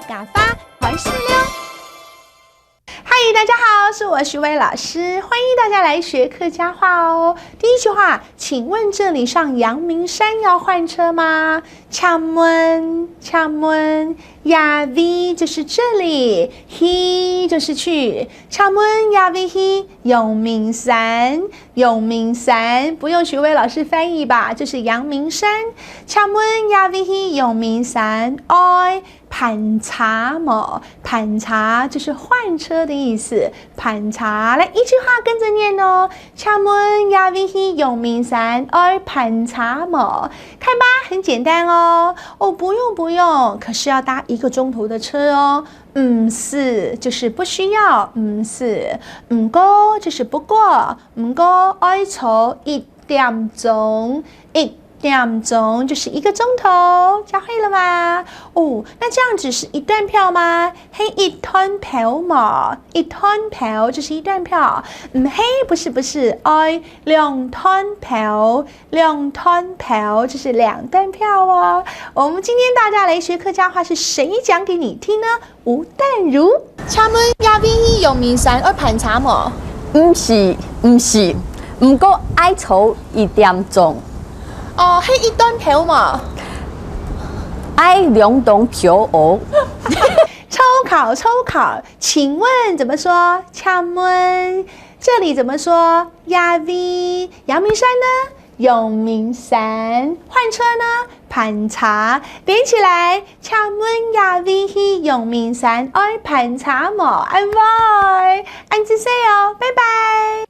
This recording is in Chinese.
嘎发还是溜。嗨，大家好，是我徐薇老师，欢迎大家来学客家话哦。第一句话，请问这里上阳明山要换车吗？请问呀 V 就是这里 ，He 就是去。请问呀 V He 永明山不用徐薇老师翻译吧，就是阳明山。请问呀 V He 永明山爱盘查么？盘查就是换车的意思。盘查，来一句话跟着念哦。请问呀 V He 永明山爱盘查么？看吧，很简单哦。哦，不用，可是要搭1个钟头的车哦。是就是不需要，是唔过就是不过，唔过爱坐1点钟，1点钟就是1个钟头，教会了吗？哦，那这样只是一段票吗？嘿，一段票嘛，一段票就是一段票。嘿，不是，爱2段票就是2段票哦。我们今天大家来学客家话，是谁讲给你听呢？吴淡如。请问呀 V 永明山爱盘查么？唔是，唔过爱坐1点钟。哦，嘿，一段票嘛。爱2段票哦。抽考，请问怎么说？请问这里怎么说？呀 V 阳明山呢？永明山。换车呢？盘查。连起来，请问呀 V 去永明山爱盘查么？安拜，安之 say 哦，拜拜。